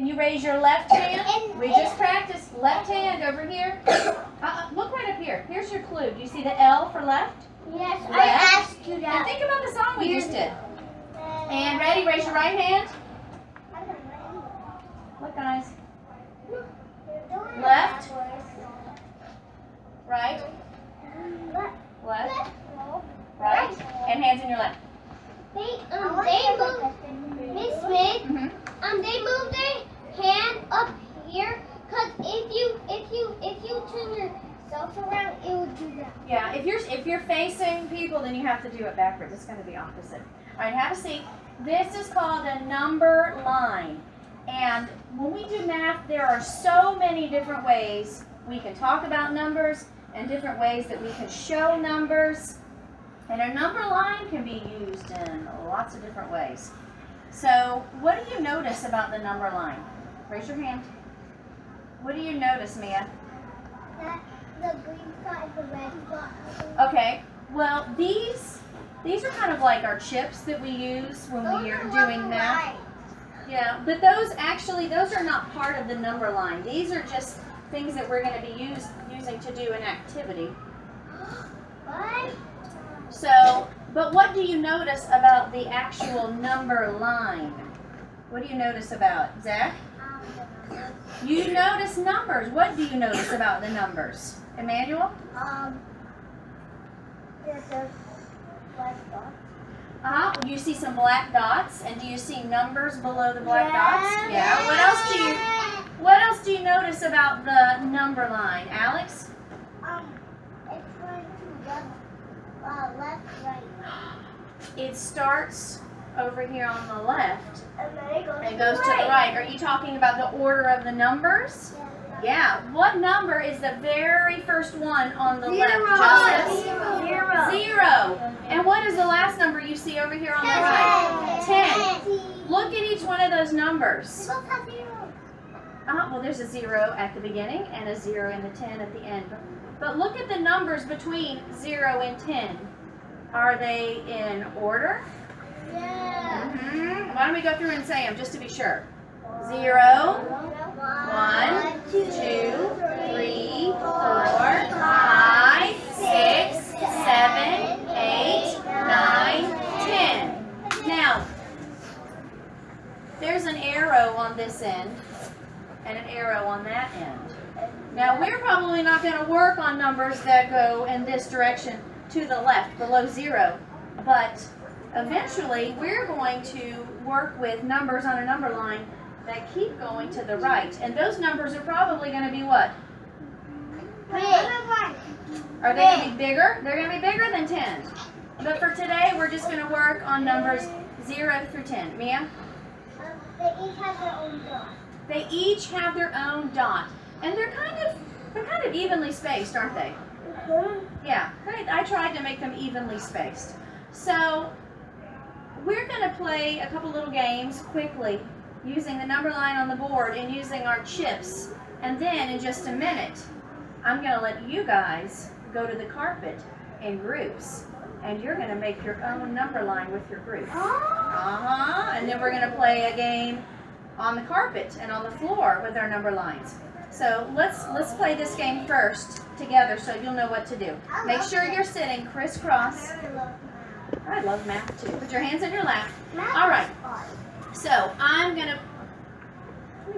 Can you raise your left hand? We just practiced. Left hand over here. Look right up here. Here's your clue. Do you see the L for left? Yes, Left. I asked you that. And think about the song we just did. And ready? Raise your right hand. Look, guys. Left. Right. Left. Right. And hands in your lap. They moved, Miss Smith. They moved their hand up here, cause if you turn yourself around, it will do that. Yeah, if you're facing people, then you have to do it backwards. It's going to be opposite. All right, have a seat. This is called a number line. And when we do math, there are so many different ways we can talk about numbers and different ways that we can show numbers. And a number line can be used in lots of different ways. So, what do you notice about the number line? Raise your hand. What do you notice, Mia? That the green dot is the red dot. Okay, well, these are kind of like our chips that we use when we are doing math. Yeah, but those are not part of the number line. These are just things that we're going to be using to do an activity. What? So, but what do you notice about the actual number line? What do you notice about it, Zach? You notice numbers. What do you notice about the numbers? Emmanuel? There's a black dot. You see some black dots, and do you see numbers below the black dots? Yeah. What else do you notice about the number line, Alex? It's going to left, right. It starts over here on the left And then and goes to the right. Are you talking about the order of the numbers? Yeah. What number is the very first one on the left, Joseph? Zero. And what is the last number you see over here on the right? 10. Look at each one of those numbers. Well, there's a 0 at the beginning and a 0 and a 10 at the end. But look at the numbers between 0 and 10. Are they in order? Yeah. Why don't we go through and say them just to be sure? 0, 1, 2, 3, 4, 5, 6, 7, 8, 9, 10. Now, there's an arrow on this end and an arrow on that end. Now, we're probably not going to work on numbers that go in this direction to the left, below 0, but eventually we're going to work with numbers on a number line that keep going to the right. And those numbers are probably going to be what? Are they going to be bigger? They're going to be bigger than 10. But for today, we're just going to work on numbers 0 through 10. Mia? They each have their own dot. They each have their own dot. And they're kind of evenly spaced, aren't they? Yeah, I tried to make them evenly spaced. So we're going to play a couple little games quickly using the number line on the board and using our chips. And then in just a minute, I'm going to let you guys go to the carpet in groups. And you're going to make your own number line with your group. And then we're going to play a game on the carpet and on the floor with our number lines. So let's play this game first together so you'll know what to do. Make sure you're sitting crisscross. I love math too. Put your hands in your lap. All right. So let me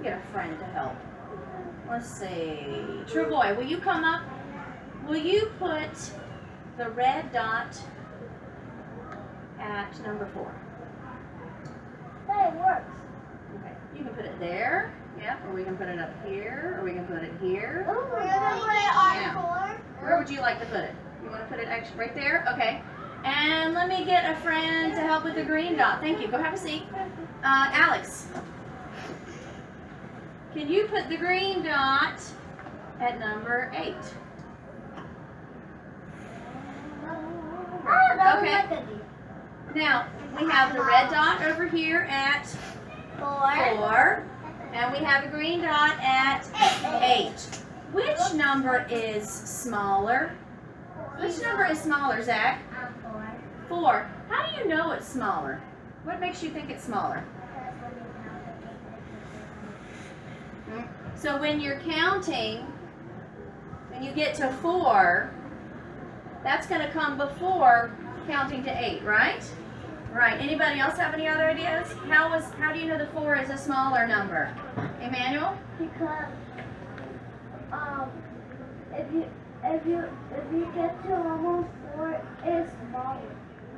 get a friend to help. Let's see. True Boy, will you come up? Will you put the red dot at number 4? That works. Okay. You can put it there. Yep, or we can put it up here, or we can put it here. Oh, we're gonna put it on 4. Where would you like to put it? You want to put it actually right there? Okay. And let me get a friend to help with the green dot. Thank you. Go have a seat. Alex, can you put the green dot at number 8? Okay. Now, we have the red dot over here at 4. And we have a green dot at 8. Which number is smaller? Which number is smaller, Zach? 4. How do you know it's smaller? What makes you think it's smaller? So when you're counting, when you get to 4, that's going to come before counting to 8, right? Right. Anybody else have any other ideas? How do you know the 4 is a smaller number? Emmanuel? Because if you get to almost 4, it's smaller.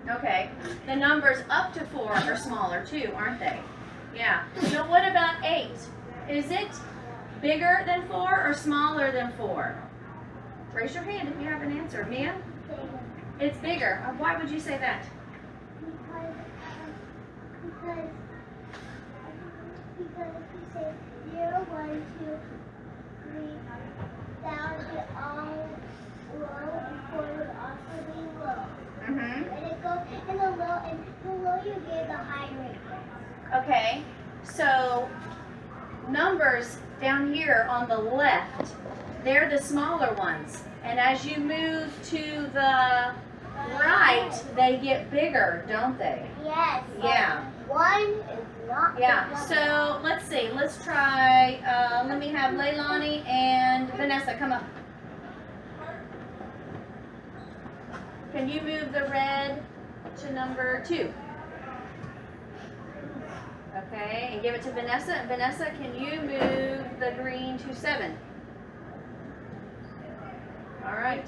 Okay. The numbers up to 4 are smaller too, aren't they? Yeah. So what about 8? Is it bigger than 4 or smaller than 4? Raise your hand if you have an answer. Mia? It's bigger. Why would you say that? Because if you say 0, 1, 2, 3, that would be all low, and 4 would also be low. Mm-hmm. And it goes in the low, and the low you get the higher it gets. Okay. So numbers down here on the left, they're the smaller ones. And as you move to the right, they get bigger, don't they? Yes. Yeah. 1 is not. Yeah. So let's see. Let's try. Let me have Leilani and Vanessa come up. Can you move the red to number 2? Okay, and give it to Vanessa. And Vanessa, can you move the green to 7? All right.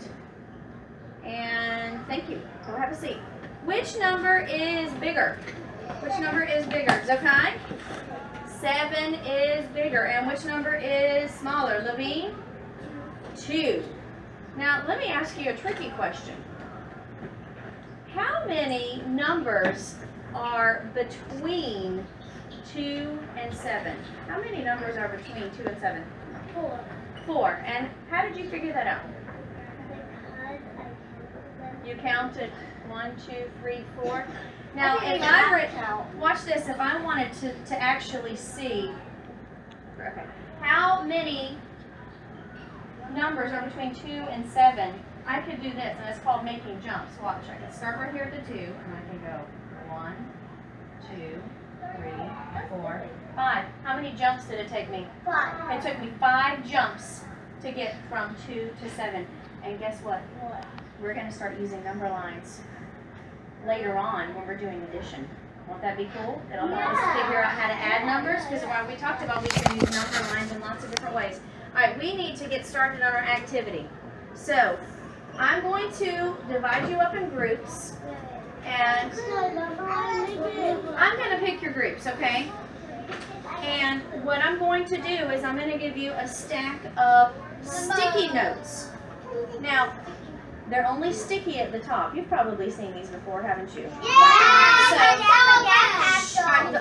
And thank you. Go have a seat. Which number is bigger? Which number is bigger? Zokai? 7 is bigger. And which number is smaller? Levine? 2. Now, let me ask you a tricky question. How many numbers are between 2 and 7? How many numbers are between 2 and 7? 4. 4. And how did you figure that out? You counted 1, 2, 3, 4. Now, if I were, watch this, if I wanted to actually see, okay, how many numbers are between 2 and 7, I could do this, and it's called making jumps. Watch, I can start right here at the 2, and I can go 1, 2, 3, 4, 5. How many jumps did it take me? 5. It took me 5 jumps to get from 2 to 7. And guess what? What? We're going to start using number lines later on when we're doing addition. Won't that be cool? It'll help us figure out how to add numbers, because while we talked about we can use number lines in lots of different ways. All right, we need to get started on our activity. So I'm going to divide you up in groups, and I'm going to pick your groups, okay? And what I'm going to do is I'm going to give you a stack of sticky notes. Now, they're only sticky at the top. You've probably seen these before, haven't you?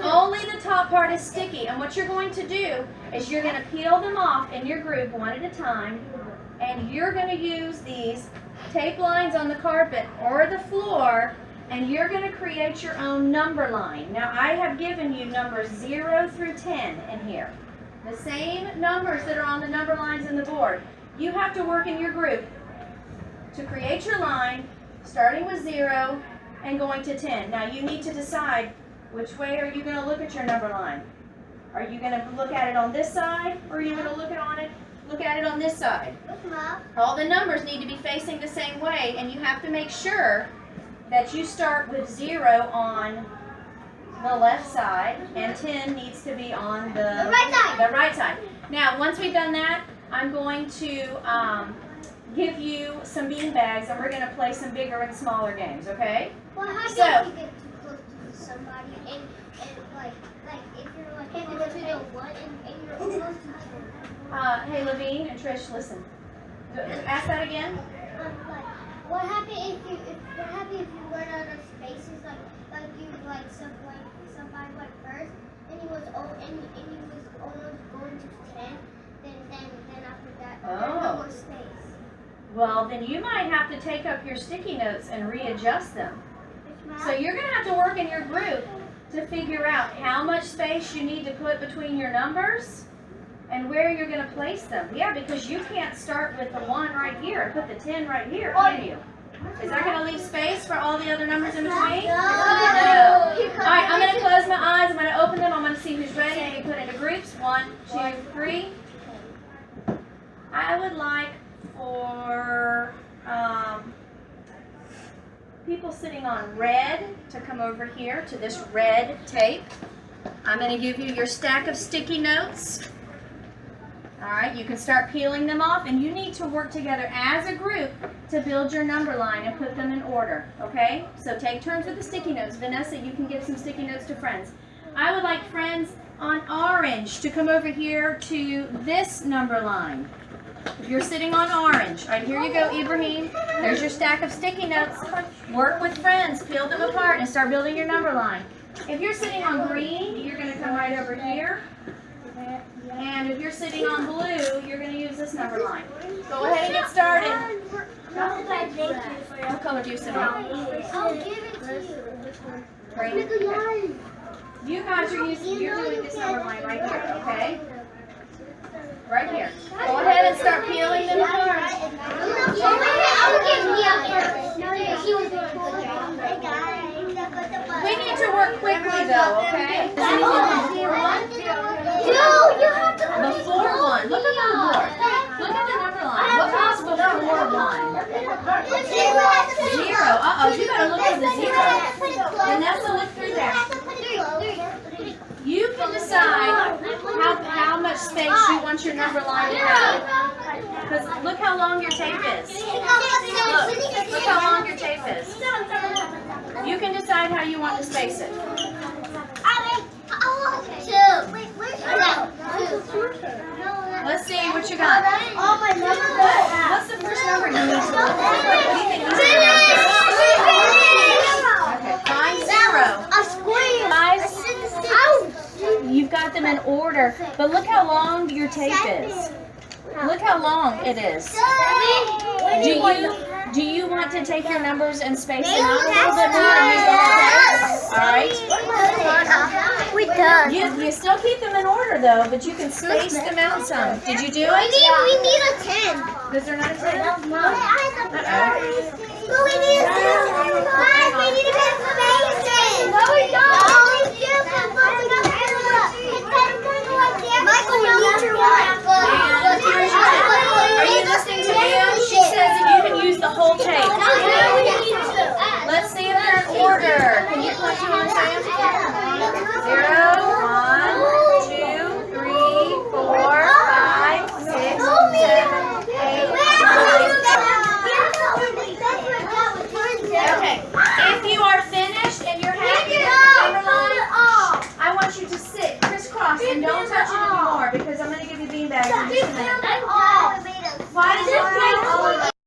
Only the top part is sticky. And what you're going to do is you're going to peel them off in your group one at a time. And you're going to use these tape lines on the carpet or the floor. And you're going to create your own number line. Now, I have given you numbers 0 through 10 in here. The same numbers that are on the number lines in the board. You have to work in your group to create your line, starting with 0 and going to 10. Now you need to decide which way are you going to look at your number line. Are you going to look at it on this side, or are you going to look at it on this side? All the numbers need to be facing the same way, and you have to make sure that you start with 0 on the left side, and 10 needs to be on the right side. Now, once we've done that, I'm going to give you some bean bags, and we're going to play some bigger and smaller games, okay? Well, how do you get too close to somebody and like if you're like close to the 1 and you're almost to 10? Hey, Levine and Trish, listen. Ask that again. Like, what happened if you run out of spaces? Like you somebody went first, and he was almost going to 10. Then after that, there's no more space. Well, then you might have to take up your sticky notes and readjust them. So you're going to have to work in your group to figure out how much space you need to put between your numbers and where you're going to place them. Yeah, because you can't start with the 1 right here and put the 10 right here, can you? Is that going to leave space for all the other numbers in between? No. All right, I'm going to close my eyes. I'm going to open them. I'm going to see who's ready to be put into groups. 1, 2, 3. I would like for people sitting on red to come over here to this red tape. I'm going to give you your stack of sticky notes. All right, you can start peeling them off, and you need to work together as a group to build your number line and put them in order, okay? So take turns with the sticky notes. Vanessa, you can give some sticky notes to friends. I would like friends on orange to come over here to this number line. If you're sitting on orange, all right, here you go, Ibrahim. There's your stack of sticky notes. Work with friends, peel them apart, and start building your number line. If you're sitting on green, you're going to come right over here. And if you're sitting on blue, you're going to use this number line. Go ahead and get started. What color do you sit on? I'll give it to you. Green. You guys are you're doing this number line right here, okay? Right here. Go ahead and start peeling them apart. We need to work quickly though, okay? Before one. Look at the board. Look at the number line. What comes before one? Zero. Uh-oh, you gotta look at the zero. Vanessa, look through there. You can decide how much space you want your number line to have. Because look how long your tape is. Look how long your tape is. You can decide how you want to space it. Let's see what you got. What's the first number you need to look at? What do you think needs to be on first? Okay, find zero. You've got them in order, but look how long your tape is. Look how long it is. Do you want to take your numbers and space them out a little bit more and use the whole tape? All right. You still keep them in order though, but you can space them out some. Did you do it? We need a 10. Because they're not a 10? But we need a 10. Guys, we need to get spaces. No, we don't. Michael, you need your one. Are you listening to Mia? She says that you can use the whole tape. Let's see if they're in order. Can you point to them, Sam? 0, 1, 2, 3, 4, 5, 6, 7, 8, 9. Okay. If you are finished and you're happy with the number line, I want you to sit crisscross and don't touch it anymore because I'm going to give you beanbags in just a minute. Why does it